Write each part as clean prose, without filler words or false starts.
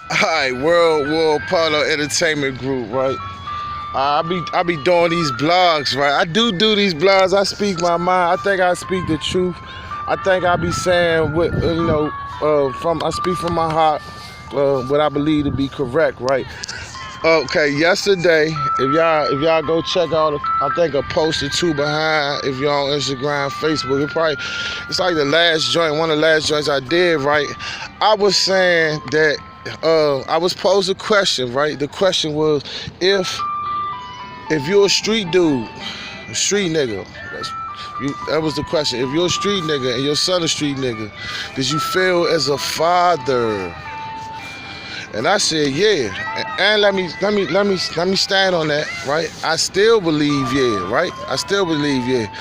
Alright, World War Polo Entertainment Group, right? I be doing these blogs, right? I do these blogs. I speak my mind. I think I speak the truth. I think I be saying what I speak from my heart, what I believe to be correct, right? Okay, yesterday, if y'all go check out, I think a post or two behind. If you're on Instagram, Facebook, it's like the last joint, one of the last joints I did, right? I was saying that I was posed a question, right? The question was, if you're a street dude, a street nigga, that was the question. If you're a street nigga and your son a street nigga, did you feel as a father? And I said, yeah. And let me stand on that, right? I still believe, yeah, right? I still believe, yeah.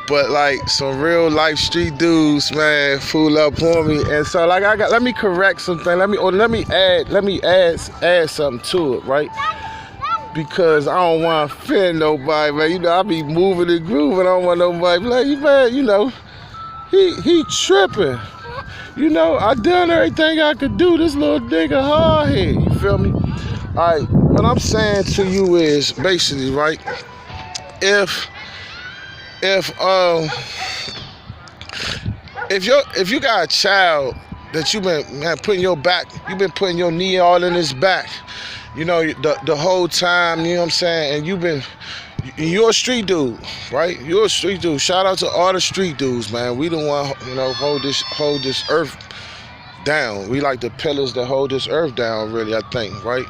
But like some real life street dudes, man, fool up on me. And so like let me correct something. Let me add something to it, right? Because I don't want to offend nobody, man. You know, I be moving and grooving. I don't want nobody like, man, you know, he tripping. You know, I done everything I could do. This little nigga hard head. You feel me? All right. What I'm saying to you is basically, right? If you got a child that you've been putting putting your knee all in his back, you know, the whole time, you know what I'm saying, and you're a street dude, right? You're a street dude. Shout out to all the street dudes, man. We don't want, you know, hold this earth down. We like the pillars that hold this earth down, really, I think, right?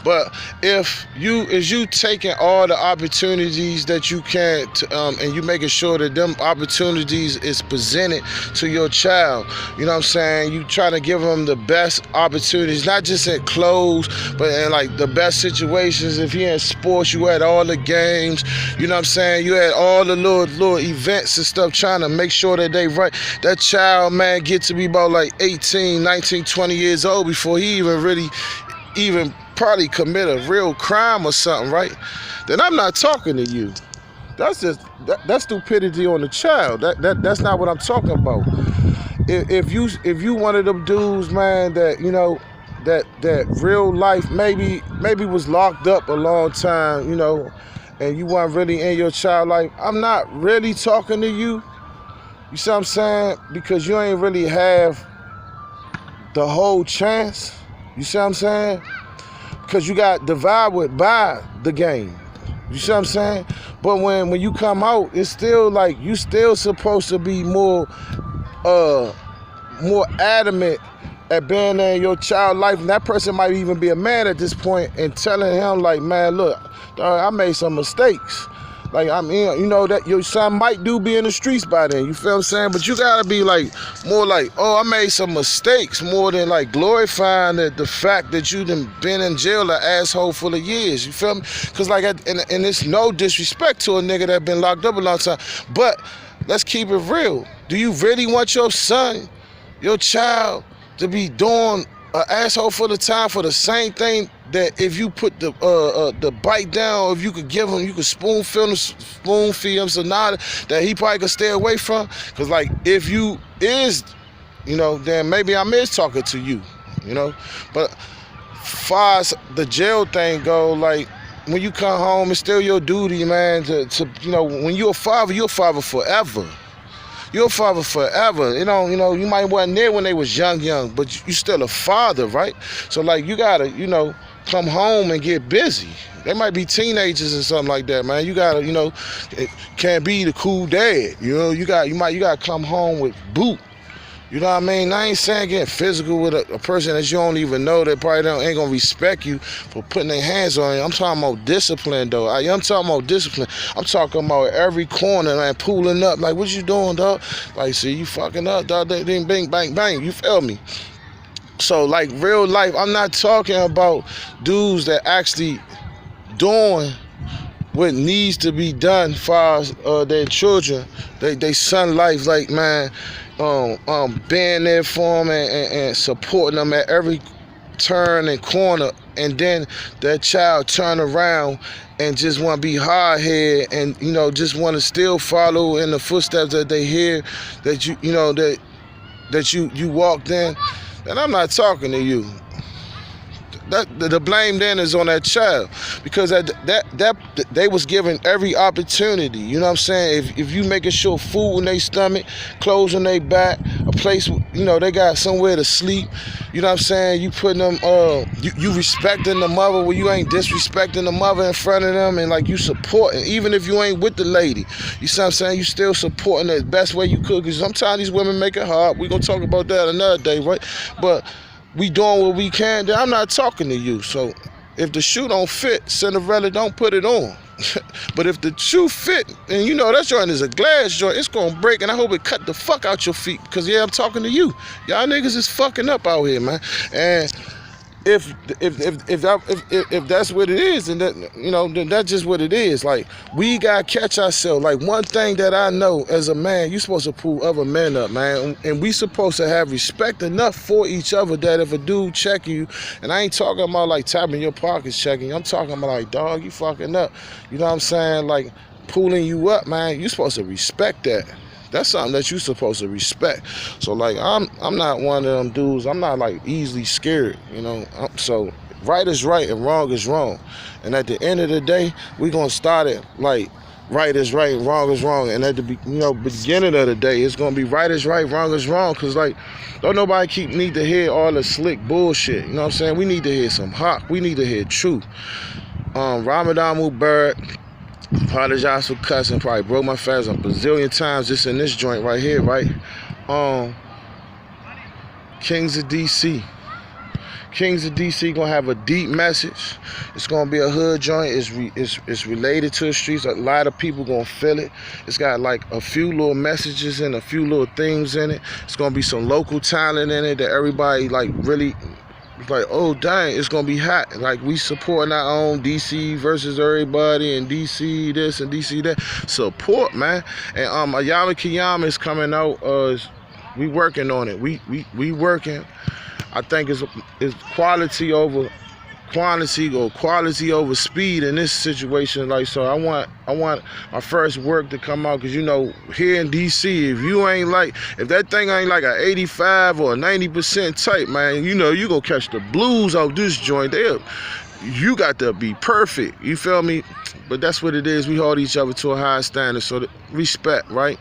But if you taking all the opportunities that you can, and you making sure that them opportunities is presented to your child, you know what I'm saying? You trying to give them the best opportunities, not just in clothes, but in like the best situations. If you're in sports, you at all the games, you know what I'm saying? You had all the little events and stuff, trying to make sure that they right. That child, man, get to be about like 18, 19, 20 years old before he even probably commit a real crime or something, right? Then I'm not talking to you. That's just that's stupidity on the child. That's not what I'm talking about. If you one of them dudes, man, that you know that real life maybe was locked up a long time, you know, and you weren't really in your child life, I'm not really talking to you. You see what I'm saying? Because you ain't really have the whole chance. You see what I'm saying? Because you got devoured by the game. You see what I'm saying? But when you come out, it's still like you still supposed to be more adamant at being in your child life. And that person might even be a man at this point and telling him like, man, look, I made some mistakes. Like, I mean, you know, that your son might be in the streets by then, you feel what I'm saying? But you gotta be like, more like, oh, I made some mistakes, more than like glorifying the fact that you done been in jail an asshole full of years, you feel me? Cause like, and it's no disrespect to a nigga that been locked up a long time, but let's keep it real. Do you really want your son, your child, to be doing an asshole full of time for the same thing that if you put the bite down, if you could give him, you could spoon feed him sonata that he probably could stay away from? Because like, if you is, you know, then maybe I'm talking to you, you know. But far as the jail thing go, like, when you come home, it's still your duty, man, to you know, when you're a father forever. You're a father forever. You know, you might wasn't there when they was young, but you still a father, right? So like, you gotta, you know, come home and get busy. They might be teenagers or something like that, man. You gotta, you know, it can't be the cool dad. You know, you gotta come home with boot. You know what I mean? I ain't saying getting physical with a person that you don't even know, that probably ain't gonna respect you for putting their hands on you. I'm talking about discipline, though. I'm talking about discipline. I'm talking about every corner, man, pulling up. Like, what you doing, dog? Like, see, you fucking up, dog. Then bang, bang, bang. You feel me? So, like, real life, I'm not talking about dudes that actually doing what needs to be done as far as their children, they son life, like, man, being there for them and supporting them at every turn and corner, and then that child turn around and just want to be hard-headed and, you know, just want to still follow in the footsteps that they hear, that you know, that you walked in. and I'm not talking to you. The blame then is on that child, because that they was given every opportunity. You know what I'm saying? If you making sure food in their stomach, clothes on their back, a place, you know, they got somewhere to sleep. You know what I'm saying? You putting them, you respecting the mother where you ain't disrespecting the mother in front of them, and like you supporting, even if you ain't with the lady. You see what I'm saying? You still supporting the best way you could, because sometimes these women make it hard. We gonna talk about that another day, right? But we doing what we can. I'm not talking to you. So if the shoe don't fit, Cinderella, don't put it on. But if the shoe fit, and you know that joint is a glass joint, it's gonna break, and I hope it cut the fuck out your feet, because yeah, I'm talking to you. Y'all niggas is fucking up out here, man. And if that's what it is, and that, you know, then that's just what it is. Like, we gotta catch ourselves. Like, one thing that I know as a man, you supposed to pull other men up, man, and we supposed to have respect enough for each other that if a dude check you, and I ain't talking about like tapping your pockets checking you, I'm talking about like, dog, you fucking up. You know what I'm saying? Like, pulling you up, man, you supposed to respect that. That's something that you supposed to respect. So like, I'm not one of them dudes. I'm not like easily scared, you know. So right is right and wrong is wrong. And at the end of the day, we gonna start it like right is right and wrong is wrong. And at the beginning of the day, it's gonna be right is right, wrong is wrong. Cause like, don't nobody need to hear all the slick bullshit. You know what I'm saying? We need to hear some hawk. We need to hear truth. Ramadan Mubarak. Apologize for cussing. Probably broke my fast a bazillion times just in this joint right here, right? Kings of DC. Kings of DC gonna have a deep message. It's gonna be a hood joint. It's related to the streets. A lot of people gonna feel it. It's got like a few little messages and a few little things in it. It's gonna be some local talent in it that everybody like really. Like, oh dang, it's gonna be hot. Like, we supporting our own DC versus everybody, and DC this and DC that. Support, man. And Ayama Kiyama is coming out. We working on it. We working. I think it's quality over quantity, or quality over speed in this situation. Like, so I want my first work to come out, because you know, here in DC, if that thing ain't like a 85 or a 90% type, man, you know, you gonna catch the blues out this joint there. You got to be perfect, you feel me? But that's what it is. We hold each other to a high standard, so respect, right?